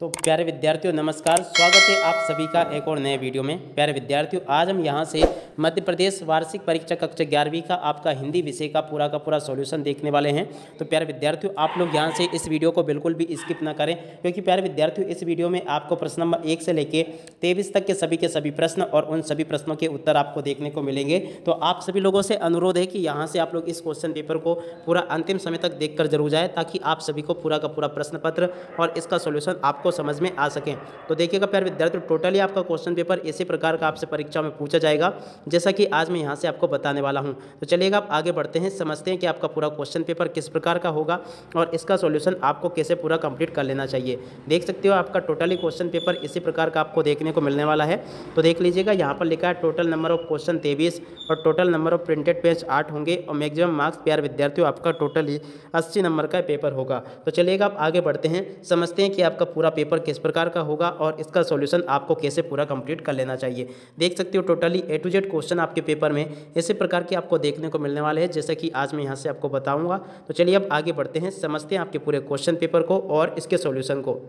तो प्यारे विद्यार्थियों नमस्कार, स्वागत है आप सभी का एक और नए वीडियो में। प्यारे विद्यार्थियों, आज हम यहां से मध्य प्रदेश वार्षिक परीक्षा कक्षा 11वीं का आपका हिंदी विषय का पूरा सॉल्यूशन देखने वाले हैं। तो प्यारे विद्यार्थियों, आप लोग यहां से इस वीडियो को बिल्कुल भी स्किप ना करें, क्योंकि प्यारे विद्यार्थियों इस वीडियो में आपको प्रश्न नंबर 1 से लेकर 23 तक के सभी प्रश्न और उन सभी प्रश्नों के उत्तर आपको देखने को मिलेंगे। तो आप सभी लोगों से अनुरोध है कि यहाँ से आप लोग इस क्वेश्चन पेपर को पूरा अंतिम समय तक देख कर जरूर जाए, ताकि आप सभी को पूरा का पूरा प्रश्न पत्र और इसका सॉल्यूशन आपको समझ में आ सके। तो देखिएगा प्यारे विद्यार्थियों, टोटली आपका क्वेश्चन पेपर इसी प्रकार का आपसे परीक्षा में पूछा जाएगा, जैसा कि आज मैं यहाँ से आपको बताने वाला हूँ। तो चलिएगा आप आगे बढ़ते हैं, समझते हैं कि आपका पूरा क्वेश्चन पेपर किस प्रकार का होगा और इसका सॉल्यूशन आपको कैसे पूरा कंप्लीट कर लेना चाहिए। देख सकते हो आपका टोटली क्वेश्चन पेपर इसी प्रकार का आपको देखने को मिलने वाला है। तो देख लीजिएगा, यहाँ पर लिखा है टोटल नंबर ऑफ क्वेश्चन 23 और total number of printed page 8 होंगे और मैक्सिमम मार्क्स प्यारे विद्यार्थियों आपका टोटली 80 नंबर का पेपर होगा। तो चलिएगा आप आगे बढ़ते हैं, समझते हैं कि आपका पूरा पेपर किस प्रकार का होगा और इसका सॉल्यूशन आपको कैसे पूरा कंप्लीट कर लेना चाहिए। देख सकते हो totally A to Z question आपके पेपर में इसी प्रकार के आपको देखने को मिलने वाले हैं, जैसे कि आज मैं यहाँ से आपको बताऊंगा। तो चलिए अब आगे बढ़ते हैं, समझते हैं आपके पूरे क्वेश्चन पेपर को और इसके सॉल्यूशन को।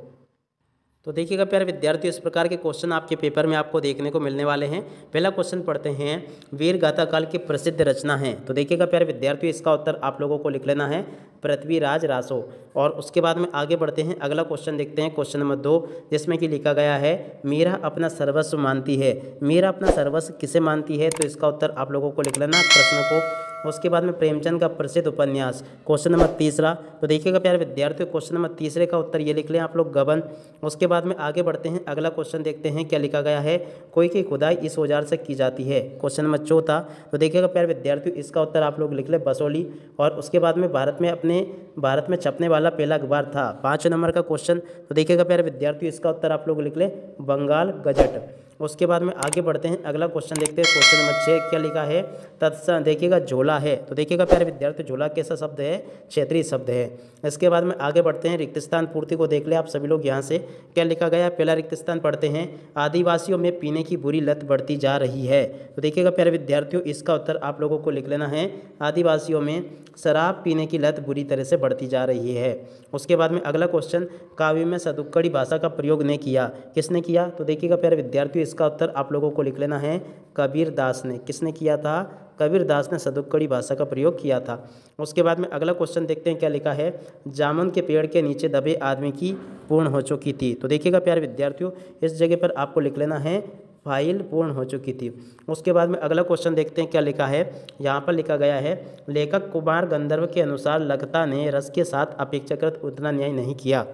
तो देखिएगा प्यारे विद्यार्थियों, इस प्रकार के क्वेश्चन आपके पेपर में आपको देखने को मिलने वाले हैं। पहला क्वेश्चन पढ़ते हैं, वीर गाथा काल की प्रसिद्ध रचना है। तो देखिएगा प्यारे विद्यार्थियों, इसका उत्तर आप लोगों को लिख लेना है पृथ्वीराज रासो। और उसके बाद में आगे बढ़ते हैं, अगला क्वेश्चन देखते हैं, क्वेश्चन नंबर 2, जिसमें कि लिखा गया है मीरा अपना सर्वस्व मानती है। मीरा अपना सर्वस्व किसे मानती है? तो इसका उत्तर आप लोगों को लिख लेना प्रश्न को। उसके बाद में प्रेमचंद का प्रसिद्ध उपन्यास, क्वेश्चन नंबर 3। तो देखिएगा प्यारे विद्यार्थियों, क्वेश्चन नंबर 3 का उत्तर ये लिख लें आप लोग गबन। उसके बाद में आगे बढ़ते हैं, अगला क्वेश्चन देखते हैं क्या लिखा गया है, कोई की खुदाई इस औजार से की जाती है। Question number 4। तो देखिएगा प्यारे विद्यार्थियों, इसका उत्तर आप लोग लिख लें बसोली। और उसके बाद में भारत में छपने वाला पहला अखबार था। 5 नंबर का क्वेश्चन। तो देखिएगा प्यारे विद्यार्थियों, इसका उत्तर आप लोग लिख लें बंगाल गजट। उसके बाद में आगे बढ़ते हैं, अगला क्वेश्चन देखते हैं, क्वेश्चन नंबर 6 क्या लिखा है, देखिएगा झोला है। तो देखिएगा प्यारे विद्यार्थी, झोला कैसा शब्द है? क्षेत्रीय शब्द है। इसके बाद में आगे बढ़ते हैं, रिक्त स्थान पूर्ति को देख ले आप सभी लोग यहाँ से, क्या लिखा गया है। पहला रिक्त स्थान पढ़ते हैं, आदिवासियों में पीने की बुरी लत बढ़ती जा रही है। तो देखिएगा प्यारे विद्यार्थियों, इसका उत्तर आप लोगों को लिख लेना है आदिवासियों में शराब पीने की लत बुरी तरह से बढ़ती जा रही है। उसके बाद में अगला क्वेश्चन, काव्य में सदुक्कड़ी भाषा का प्रयोग नहीं किया, किसने किया? तो देखिएगा प्यारे विद्यार्थियों, इसका उत्तर आप लोगों को लिख लेना है कबीर दास ने। किसने किया था? कबीर दास ने सदुक्कड़ी भाषा का प्रयोग किया था। उसके बाद में अगला क्वेश्चन देखते हैं क्या लिखा है, जामुन के पेड़ के नीचे दबे आदमी की पूर्ण हो चुकी थी। तो देखिएगा प्यारे विद्यार्थियों, इस जगह पर आपको लिख लेना है फाइल पूर्ण हो चुकी थी। उसके बाद में अगला क्वेश्चन देखते हैं क्या लिखा है, यहाँ पर लिखा गया है, लेखक कुमार गंधर्व के अनुसार लगता ने रस के साथ अपेक्षाकृत उतना न्याय नहीं किया।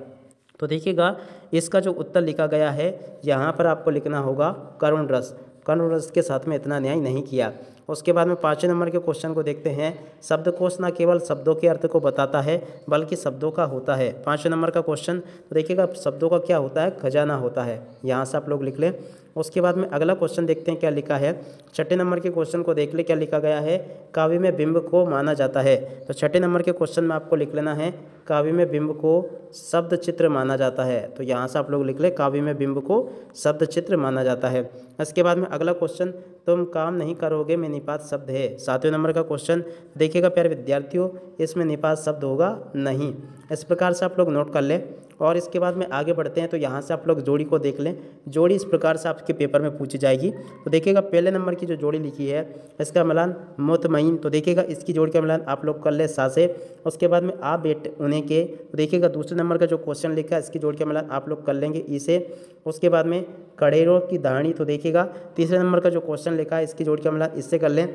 तो देखिएगा इसका जो उत्तर लिखा गया है, यहाँ पर आपको लिखना होगा करुण रस के साथ में इतना न्याय नहीं किया। उसके बाद में 5 नंबर के क्वेश्चन को देखते हैं, शब्दकोश न केवल शब्दों के अर्थ को बताता है बल्कि शब्दों का होता है। 5 नंबर का क्वेश्चन। तो देखिएगा शब्दों का क्या होता है? खजाना होता है। यहाँ से आप लोग लिख लें। उसके बाद में अगला क्वेश्चन देखते हैं क्या लिखा है, 6 नंबर के क्वेश्चन को देख ले क्या लिखा गया है, काव्य में बिंब को माना जाता है। तो 6 नंबर के क्वेश्चन में आपको लिख लेना है काव्य में बिंब को शब्द चित्र माना जाता है। तो यहाँ से आप लोग लिख ले काव्य में बिंब को शब्द चित्र माना जाता है। इसके बाद में अगला क्वेश्चन, तुम काम नहीं करोगे में निपात शब्द है। 7वें नंबर का क्वेश्चन। देखिएगा प्यारे विद्यार्थियों, इसमें निपात शब्द होगा नहीं। इस प्रकार से आप लोग नोट कर लें। और इसके बाद में आगे बढ़ते हैं, तो यहाँ से आप लोग जोड़ी को देख लें। जोड़ी इस प्रकार से आपके पेपर में पूछी जाएगी। तो देखिएगा पहले नंबर की जो जोड़ी लिखी है, इसका मिलान मुतमईन। तो देखिएगा इसकी जोड़ी का मिलान आप लोग कर ले सा से। उसके बाद में आ बेट उन्हें के। तो देखिएगा दूसरे नंबर का जो क्वेश्चन लिखा है, इसकी जोड़ी का मिलान आप लोग कर लेंगे ई से। उसके बाद में कड़ेरों की दाढ़ी। तो देखिएगा तीसरे नंबर का जो क्वेश्चन लिखा है, इसकी जोड़ी का मिलान इससे कर लें।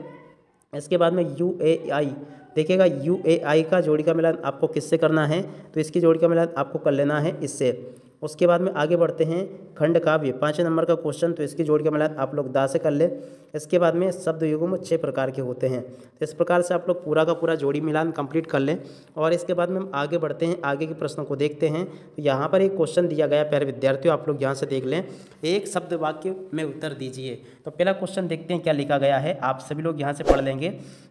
इसके बाद में UAI। देखिएगा UAI का जोड़ी का मिलान आपको किससे करना है? तो इसकी जोड़ी का मिलान आपको कर लेना है इससे। उसके बाद में आगे बढ़ते हैं, खंड काव्य 5 नंबर का क्वेश्चन। तो इसकी जोड़ी का मिलान आप लोग दा से कर ले। इसके बाद में शब्द युग्म 6 प्रकार के होते हैं। तो इस प्रकार से आप लोग पूरा का पूरा जोड़ी मिलान कंप्लीट कर लें। और इसके बाद में हम आगे बढ़ते हैं, आगे के प्रश्नों को देखते हैं। तो यहाँ पर एक क्वेश्चन दिया गया प्यारे विद्यार्थियों, आप लोग यहाँ से देख लें, एक शब्द वाक्य में उत्तर दीजिए। तो पहला क्वेश्चन देखते हैं क्या लिखा गया है, आप सभी लोग यहाँ से पढ़ लेंगे।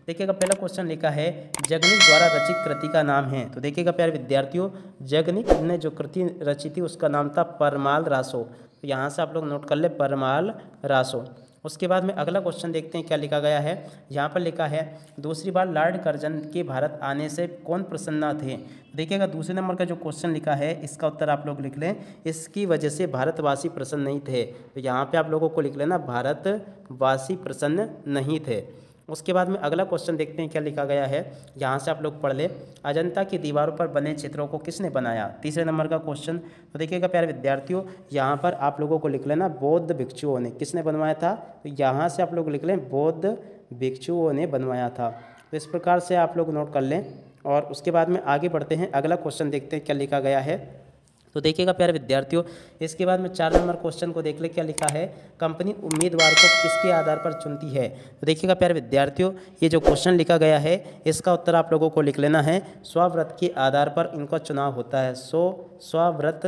देखिएगा पहला क्वेश्चन लिखा है, जगनिक द्वारा रचित कृति का नाम है। तो देखिएगा प्यारे विद्यार्थियों, जगनिक ने जो कृति रची थी उसका नाम था परमाल रासो। तो यहाँ से आप लोग नोट कर ले परमाल रासो। उसके बाद में अगला क्वेश्चन देखते हैं क्या लिखा गया है। यहाँ पर लिखा है दूसरी बार लॉर्ड कर्जन के भारत आने से कौन प्रसन्न थे। देखिएगा दूसरे नंबर का जो क्वेश्चन लिखा है इसका उत्तर आप लोग लिख लें, इसकी वजह से भारतवासी प्रसन्न नहीं थे। तो यहाँ पे आप लोगों को लिख लेना भारतवासी प्रसन्न नहीं थे। उसके बाद में अगला क्वेश्चन देखते हैं क्या लिखा गया है। यहाँ से आप लोग पढ़ ले, अजंता की दीवारों पर बने चित्रों को किसने बनाया। तीसरे नंबर का क्वेश्चन। तो देखिएगा प्यारे विद्यार्थियों, यहाँ पर आप लोगों को लिख लेना बौद्ध भिक्षुओं ने। किसने बनवाया था, तो यहाँ से आप लोग लिख लें बौद्ध भिक्षुओं ने बनवाया था। तो इस प्रकार से आप लोग नोट कर लें। और उसके बाद में आगे बढ़ते हैं, अगला क्वेश्चन देखते हैं क्या लिखा गया है। तो देखिएगा प्यारे विद्यार्थियों, इसके बाद में 4 नंबर क्वेश्चन को देख ले क्या लिखा है। कंपनी उम्मीदवार को किसके आधार पर चुनती है। तो देखिएगा प्यारे विद्यार्थियों, ये जो क्वेश्चन लिखा गया है इसका उत्तर आप लोगों को लिख लेना है स्वव्रत के आधार पर इनका चुनाव होता है। स्वव्रत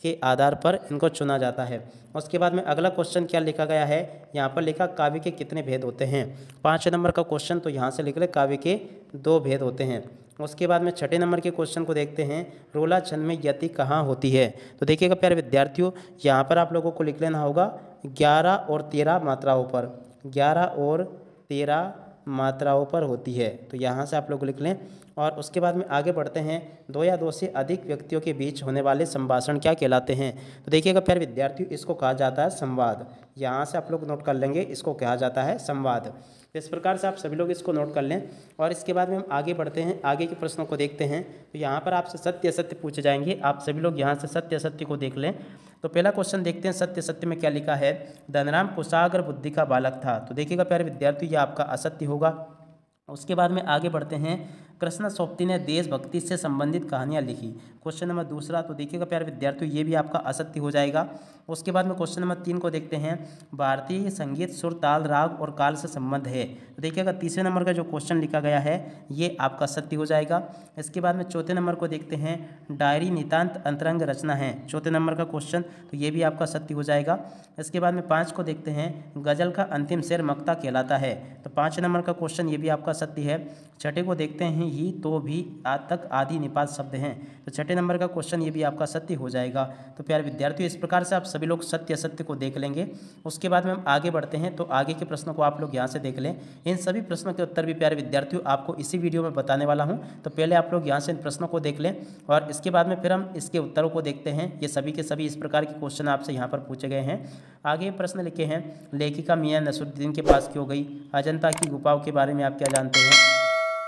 के आधार पर इनको चुना जाता है। उसके बाद में अगला क्वेश्चन क्या लिखा गया है, यहाँ पर लिखा काव्य के कितने भेद होते हैं। 5 नंबर का क्वेश्चन, तो यहाँ से लिख ले काव्य के 2 भेद होते हैं। उसके बाद में 6 नंबर के क्वेश्चन को देखते हैं, रोला छंद में यति कहाँ होती है। तो देखिएगा प्यारे विद्यार्थियों, यहाँ पर आप लोगों को लिख लेना होगा 11 और 13 मात्राओं पर, 11 और 13 मात्राओं पर होती है। तो यहाँ से आप लोग लिख लें। और उसके बाद में आगे बढ़ते हैं, 2 या 2 से अधिक व्यक्तियों के बीच होने वाले संभाषण क्या कहलाते हैं। तो देखिएगा प्यारे विद्यार्थियों, इसको कहा जाता है संवाद। यहाँ से आप लोग नोट कर लेंगे, इसको कहा जाता है संवाद। इस प्रकार से आप सभी लोग इसको नोट कर लें। और इसके बाद में हम आगे बढ़ते हैं, आगे के प्रश्नों को देखते हैं। तो यहाँ पर आपसे सत्य असत्य पूछे जाएंगे, आप सभी लोग यहाँ से सत्य असत्य को देख लें। तो पहला क्वेश्चन देखते हैं, सत्य सत्य में क्या लिखा है। धनराम कुशाग्र बुद्धि का बालक था। तो देखिएगा प्यारे विद्यार्थी, ये आपका असत्य होगा। उसके बाद में आगे बढ़ते हैं, कृष्ण सोप्ती ने देशभक्ति से संबंधित कहानियाँ लिखी। क्वेश्चन नंबर दूसरा, तो देखिएगा प्यारे विद्यार्थियों, ये भी आपका असत्य हो जाएगा। उसके बाद में क्वेश्चन नंबर 3 को देखते हैं, भारतीय संगीत सुर ताल राग और काल से संबंध है। तो देखिएगा तीसरे नंबर का जो क्वेश्चन लिखा गया है ये आपका सत्य हो जाएगा। इसके बाद में चौथे नंबर को देखते हैं, डायरी नितांत अंतरंग रचना है। चौथे नंबर का क्वेश्चन, तो ये भी आपका सत्य हो जाएगा। इसके बाद में 5 को देखते हैं, गजल का अंतिम शेर मक्ता कहलाता है। तो 5 नंबर का क्वेश्चन ये भी आपका सत्य है। छठे को देखते हैं, ही तो भी आज तक आदि निपात शब्द हैं। तो छठे नंबर का क्वेश्चन ये भी आपका सत्य हो जाएगा। तो प्यारे विद्यार्थियों, इस प्रकार से आप सभी लोग सत्य असत्य को देख लेंगे। उसके बाद में हम आगे बढ़ते हैं, तो आगे के प्रश्नों को आप लोग यहाँ से देख लें। इन सभी प्रश्नों के उत्तर भी प्यारे विद्यार्थियों आपको इसी वीडियो में बताने वाला हूँ। तो पहले आप लोग यहाँ से इन प्रश्नों को देख लें और इसके बाद में फिर हम इसके उत्तरों को देखते हैं। ये सभी के सभी इस प्रकार के क्वेश्चन आपसे यहाँ पर पूछे गए हैं। आगे प्रश्न लिखे हैं, लेखिका मियां नसरुद्दीन के पास क्यों गई। अजंता की गुफाओं के बारे में आप क्या जानते हैं।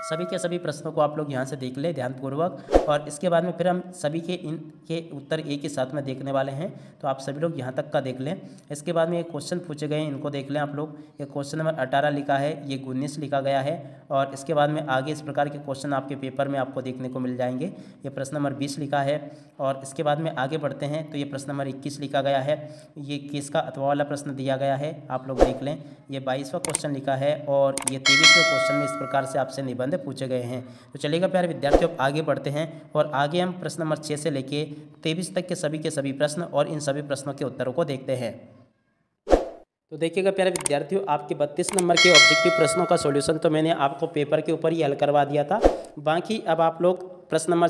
सभी के सभी प्रश्नों को आप लोग यहाँ से देख लें ध्यानपूर्वक। और इसके बाद में फिर हम सभी के इनके उत्तर एक ही साथ में देखने वाले हैं। तो आप सभी लोग यहाँ तक का देख लें। इसके बाद में एक क्वेश्चन पूछे गए हैं, इनको देख लें आप लोग। ये क्वेश्चन नंबर 18 लिखा है, ये 19 लिखा गया है। और इसके बाद में आगे इस प्रकार के क्वेश्चन आपके पेपर में आपको देखने को मिल जाएंगे। ये प्रश्न नंबर 20 लिखा है। और इसके बाद में आगे बढ़ते हैं, तो ये प्रश्न नंबर 21 लिखा गया है। ये 21 का अथवा वाला प्रश्न दिया गया है, आप लोग देख लें। ये 22वां क्वेश्चन लिखा है और ये 23वें क्वेश्चन में इस प्रकार से आपसे निबंध पूछे गए हैं। तो चलिएगा प्यारे विद्यार्थियों, अब आगे बढ़ते हैं और आगे हम प्रश्न नंबर 6 से लेके 23 तक के सभी प्रश्न और इन सभी प्रश्नों के उत्तरों को देखते हैं। तो देखिएगा प्यारे विद्यार्थियों, आपके 32 नंबर के ऑब्जेक्टिव प्रश्नों का सॉल्यूशन तो मैंने आपको पेपर के ऊपर ही हल करवा दिया था। बाकी अब आप लोग प्रश्न नंबर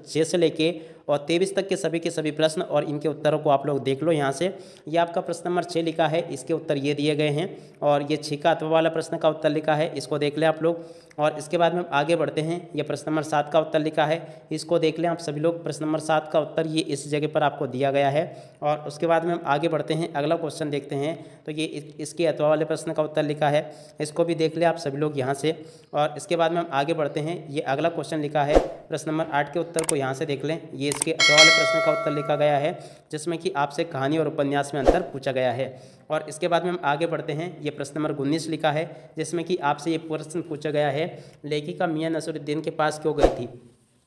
6 से लेके और 23 तक के सभी प्रश्न और इनके उत्तरों को आप लोग देख लो यहाँ से। ये आपका प्रश्न नंबर 6 लिखा है, इसके उत्तर ये दिए गए हैं। और ये 6 का अथवा वाला प्रश्न का उत्तर लिखा है, इसको देख लें आप लोग। और इसके बाद में हम आगे बढ़ते हैं, ये प्रश्न नंबर 7 का उत्तर लिखा है, इसको देख लें आप सभी लोग। प्रश्न नंबर 7 का उत्तर ये इस जगह पर आपको दिया गया है। और उसके बाद में हम आगे बढ़ते हैं, अगला क्वेश्चन देखते हैं। तो ये इसके अथवा वाले प्रश्न का उत्तर लिखा है, इसको भी देख लें आप सभी लोग यहाँ से। और इसके बाद में हम आगे बढ़ते हैं, ये अगला क्वेश्चन लिखा है, प्रश्न नंबर 8 के उत्तर को यहाँ से देख लें। ये इसके अथवा वाले प्रश्न का उत्तर लिखा गया है, जिसमें कि आपसे कहानी और उपन्यास में अंतर पूछा गया है। और इसके बाद में हम आगे बढ़ते हैं, ये प्रश्न नंबर 19 लिखा है, जिसमें कि आपसे ये प्रश्न पूछा गया है, लेखिका मियां नसरुद्दीन के पास क्यों गई थी।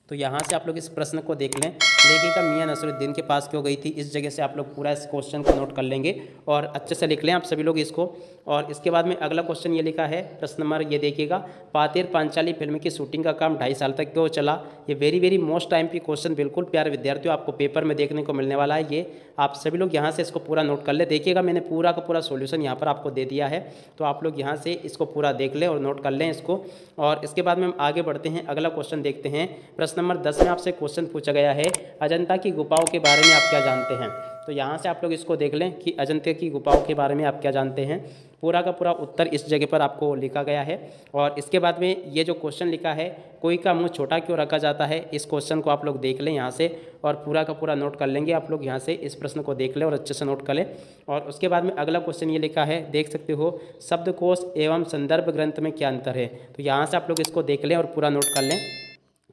तो यहाँ से आप लोग इस प्रश्न को देख लें, लेखिका मियां नसरुद्दीन के पास क्यों गई थी। इस जगह से आप लोग पूरा इस क्वेश्चन को नोट कर लेंगे और अच्छे से लिख लें आप सभी लोग इसको। और इसके बाद में अगला क्वेश्चन ये लिखा है, प्रश्न नंबर ये देखिएगा, पातेर पांचाली फिल्म की शूटिंग का काम 2.5 साल तक क्यों चला। ये वेरी मोस्ट टाइम की क्वेश्चन बिल्कुल प्यारे विद्यार्थियों आपको पेपर में देखने को मिलने वाला है। ये आप सभी लोग यहाँ से इसको पूरा नोट कर ले। देखिएगा मैंने पूरा का पूरा सोल्यूशन यहाँ पर आपको दे दिया है, तो आप लोग यहाँ से इसको पूरा देख लें और नोट कर लें इसको। और इसके बाद में हम आगे बढ़ते हैं, अगला क्वेश्चन देखते हैं। प्रश्न नंबर 10 में आपसे क्वेश्चन पूछा गया है, अजंता की गुफाओं के बारे में आप क्या जानते हैं। तो तो यहाँ से आप लोग इसको देख लें कि अजंता की गुफाओं के बारे में आप क्या जानते हैं। पूरा का पूरा उत्तर इस जगह पर आपको लिखा गया है। और इसके बाद में ये जो क्वेश्चन लिखा है, कोई का मुंह छोटा क्यों रखा जाता है, इस क्वेश्चन को आप लोग देख लें यहाँ से और पूरा का पूरा नोट कर लेंगे। आप लोग यहाँ से इस प्रश्न को देख लें और अच्छे से नोट कर लें। और उसके बाद में अगला क्वेश्चन ये लिखा है, देख सकते हो, शब्दकोश एवं संदर्भ ग्रंथ में क्या अंतर है। तो यहाँ से आप लोग इसको देख लें और पूरा नोट कर लें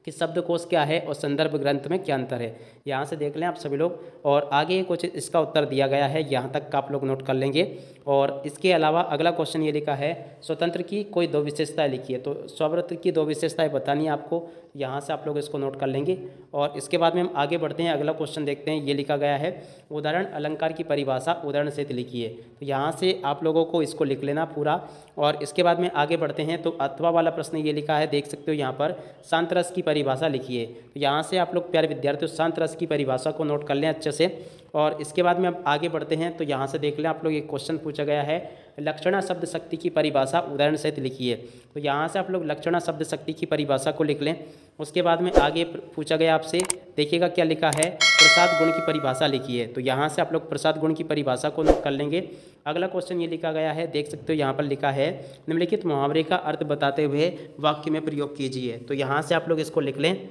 कि शब्दकोश क्या है और संदर्भ ग्रंथ में क्या अंतर है। यहाँ से देख लें आप सभी लोग। और आगे कुछ इसका उत्तर दिया गया है, यहाँ तक का आप लोग नोट कर लेंगे। और इसके अलावा अगला क्वेश्चन ये लिखा है, स्वतंत्र की कोई दो विशेषताएं लिखिए। तो स्वतंत्र की दो विशेषताएं बतानी है आपको, यहाँ से आप लोग इसको नोट कर लेंगे। और इसके बाद में हम आगे बढ़ते हैं, अगला क्वेश्चन देखते हैं। ये लिखा गया है, उदाहरण अलंकार की परिभाषा उदाहरण सहित लिखिए। तो यहाँ से आप लोगों को इसको लिख लेना पूरा। और इसके बाद में आगे बढ़ते हैं, तो अथवा वाला प्रश्न ये लिखा है, देख सकते हो यहाँ पर, शांत रस की परिभाषा लिखिए। तो यहाँ से आप लोग प्यारे विद्यार्थियों शांत रस की परिभाषा को नोट कर लें अच्छे से। और इसके बाद में अब आगे बढ़ते हैं, तो यहाँ से देख लें आप लोग, एक क्वेश्चन पूछा गया है, लक्षणा शब्द शक्ति की परिभाषा उदाहरण सहित लिखिए। तो यहाँ से आप लोग लक्षणा शब्द शक्ति की परिभाषा को लिख लें। उसके बाद में आगे पूछा गया आपसे, देखिएगा क्या लिखा है, प्रसाद गुण की परिभाषा लिखिए। तो यहाँ से आप लोग प्रसाद गुण की परिभाषा को नोट कर लेंगे। अगला क्वेश्चन ये लिखा गया है, देख सकते हो यहाँ पर लिखा है, निम्नलिखित मुहावरे का अर्थ बताते हुए वाक्य में प्रयोग कीजिए। तो यहाँ से आप लोग इसको लिख लें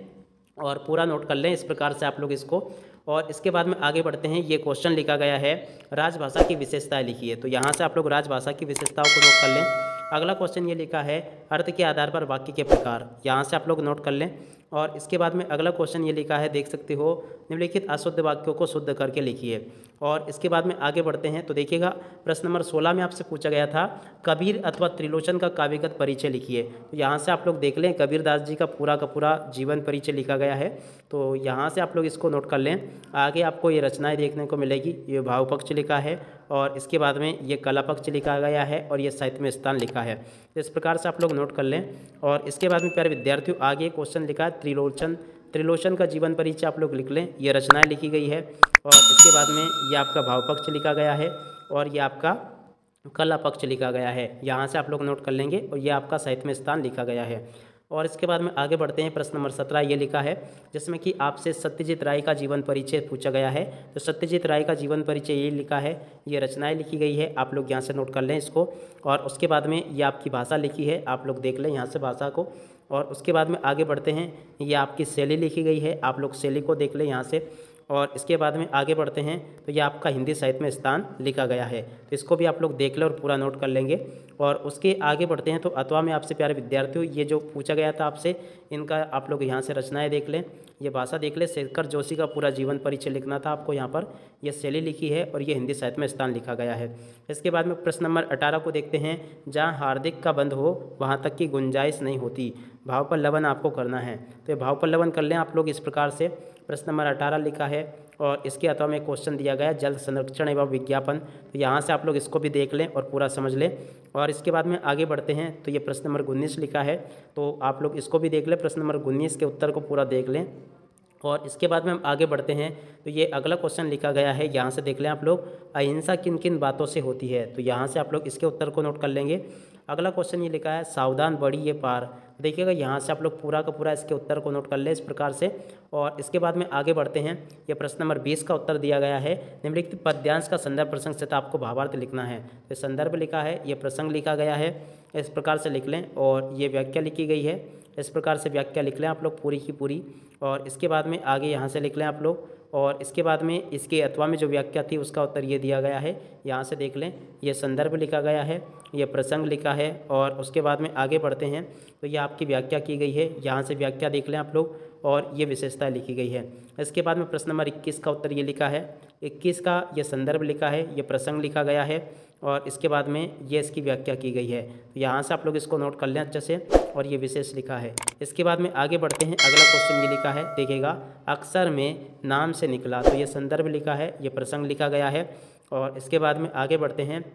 और पूरा नोट कर लें इस प्रकार से आप लोग इसको। और इसके बाद में आगे बढ़ते हैं, ये क्वेश्चन लिखा गया है, राजभाषा की विशेषताएं लिखिए। तो यहाँ से आप लोग राजभाषा की विशेषताओं को नोट कर लें। अगला क्वेश्चन ये लिखा है, अर्थ के आधार पर वाक्य के प्रकार। यहाँ से आप लोग नोट कर लें। और इसके बाद में अगला क्वेश्चन ये लिखा है, देख सकते हो, निम्नलिखित अशुद्ध वाक्यों को शुद्ध करके लिखिए। और इसके बाद में आगे बढ़ते हैं, तो देखिएगा प्रश्न नंबर 16 में आपसे पूछा गया था, कबीर अथवा त्रिलोचन का काव्यगत परिचय लिखिए। तो यहाँ से आप लोग देख लें, कबीरदास जी का पूरा जीवन परिचय लिखा गया है। तो यहाँ से आप लोग इसको नोट कर लें। आगे आपको ये रचनाएं देखने को मिलेगी, ये भाव पक्ष लिखा है और इसके बाद में ये कला पक्ष लिखा गया है और ये साहित्य में स्थान लिखा है। तो इस प्रकार से आप लोग नोट कर लें। और इसके बाद में प्यारे विद्यार्थियों, आगे क्वेश्चन लिखा है, त्रिलोचन का जीवन परिचय आप लोग लिख लें। ये रचनाएं लिखी गई है और इसके बाद में ये आपका भाव पक्ष लिखा गया है और ये आपका कला पक्ष लिखा गया है। यहाँ से आप लोग नोट कर लेंगे और ये आपका साहित्य में स्थान लिखा गया है। और इसके बाद में आगे बढ़ते हैं, प्रश्न नंबर 17 ये लिखा है, जिसमें कि आपसे सत्यजीत राय का जीवन परिचय पूछा गया है। तो सत्यजीत राय का जीवन परिचय ये लिखा है, ये रचनाएं लिखी गई है, आप लोग यहाँ से नोट कर लें इसको। और उसके बाद में ये आपकी भाषा लिखी है, आप लोग देख लें यहाँ से भाषा को। और उसके बाद में आगे बढ़ते हैं, ये आपकी शैली लिखी गई है, आप लोग शैली को देख लें यहाँ से। और इसके बाद में आगे बढ़ते हैं, तो ये आपका हिंदी साहित्य में स्थान लिखा गया है। तो इसको भी आप लोग देख लें और पूरा नोट कर लेंगे। और उसके आगे बढ़ते हैं, तो अथवा में आपसे प्यारे विद्यार्थियों, ये जो पूछा गया था आपसे, इनका आप लोग यहाँ से रचनाएं देख लें, ये भाषा देख लें। शेखर जोशी का पूरा जीवन परिचय लिखना था आपको यहाँ पर, यह शैली लिखी है और ये हिंदी साहित्य में स्थान लिखा गया है। इसके बाद में प्रश्न नंबर 18 को देखते हैं, जहाँ हार्दिक का बंध हो वहाँ तक की गुंजाइश नहीं होती, भाव पर लवन आपको करना है। तो ये भाव पर लवन कर लें आप लोग इस प्रकार से। प्रश्न नंबर 18 लिखा है और इसके अथवा में क्वेश्चन दिया गया है, जल संरक्षण एवं विज्ञापन। तो यहाँ से आप लोग इसको भी देख लें और पूरा समझ लें। और इसके बाद में आगे बढ़ते हैं, तो ये प्रश्न नंबर 19 लिखा है, तो आप लोग इसको भी देख लें, प्रश्न नंबर 19 के उत्तर को पूरा देख लें। और इसके बाद में हम आगे बढ़ते हैं, तो ये अगला क्वेश्चन लिखा गया है, यहाँ से देख लें आप लोग, अहिंसा किन किन बातों से होती है। तो यहाँ से आप लोग इसके उत्तर को नोट कर लेंगे। अगला क्वेश्चन ये लिखा है, सावधान बढ़ी ये पार। देखिएगा यहाँ से आप लोग पूरा का पूरा इसके उत्तर को नोट कर लें इस प्रकार से। और इसके बाद में आगे बढ़ते हैं, ये प्रश्न नंबर 20 का उत्तर दिया गया है, निम्नलिखित पद्यांश का संदर्भ प्रसंग से आपको भावार्थ लिखना है। तो संदर्भ लिखा है, ये प्रसंग लिखा गया है, इस प्रकार से लिख लें। और ये व्याख्या लिखी गई है, इस प्रकार से व्याख्या लिख लें आप लोग पूरी की पूरी। और इसके बाद में आगे यहाँ से लिख लें आप लोग। और इसके बाद में इसके अथवा में जो व्याख्या थी उसका उत्तर ये दिया गया है, यहाँ से देख लें, ये संदर्भ लिखा गया है, ये प्रसंग लिखा है। और उसके बाद में आगे बढ़ते हैं, तो ये आपकी व्याख्या की गई है, यहाँ से व्याख्या देख लें आप लोग। और ये विशेषता लिखी गई है। इसके बाद में प्रश्न नंबर 21 का उत्तर ये लिखा है, 21 का ये संदर्भ लिखा है, ये प्रसंग लिखा गया है और इसके बाद में ये इसकी व्याख्या की गई है। तो यहाँ से आप लोग इसको नोट कर लें अच्छे से। और ये विशेष लिखा है। इसके बाद में आगे बढ़ते हैं, अगला क्वेश्चन ये लिखा है, देखिएगा, अक्षर में नाम से निकला। तो ये संदर्भ लिखा है, ये प्रसंग लिखा गया है। और इसके बाद में आगे बढ़ते हैं,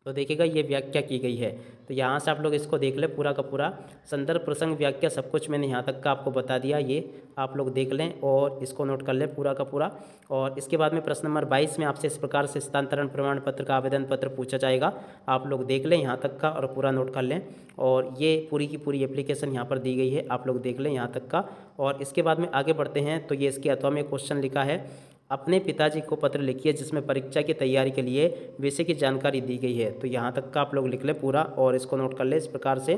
तो देखिएगा ये व्याख्या की गई है। तो यहाँ से आप लोग इसको देख लें पूरा का पूरा, संदर्भ प्रसंग व्याख्या सब कुछ मैंने यहाँ तक का आपको बता दिया, ये आप लोग देख लें और इसको नोट कर लें पूरा का पूरा। और इसके बाद में प्रश्न नंबर 22 में आपसे इस प्रकार से स्थानांतरण प्रमाण पत्र का आवेदन पत्र पूछा जाएगा, आप लोग देख लें यहाँ तक का और पूरा नोट कर लें। और ये पूरी की पूरी एप्लीकेशन यहाँ पर दी गई है, आप लोग देख लें यहाँ तक का। और इसके बाद में आगे बढ़ते हैं, तो ये इसके अथवा में क्वेश्चन लिखा है, अपने पिताजी को पत्र लिखिए जिसमें परीक्षा की तैयारी के लिए विषय की जानकारी दी गई है। तो यहाँ तक का आप लोग लिख लें पूरा और इसको नोट कर लें इस प्रकार से।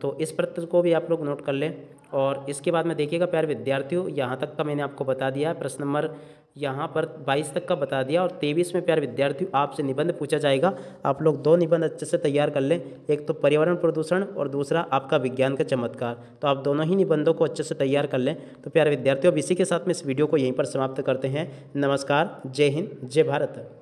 तो इस पत्र को भी आप लोग नोट कर लें। और इसके बाद में देखिएगा प्यारे विद्यार्थियों, यहाँ तक का मैंने आपको बता दिया। प्रश्न नंबर यहाँ पर 22 तक का बता दिया। और 23 में प्यारे विद्यार्थियों आपसे निबंध पूछा जाएगा। आप लोग 2 निबंध अच्छे से तैयार कर लें, एक तो पर्यावरण प्रदूषण और दूसरा आपका विज्ञान का चमत्कार। तो आप दोनों ही निबंधों को अच्छे से तैयार कर लें। तो प्यारे विद्यार्थियों, अब इसी के साथ में इस वीडियो को यहीं पर समाप्त करते हैं। नमस्कार, जय हिंद, जय भारत।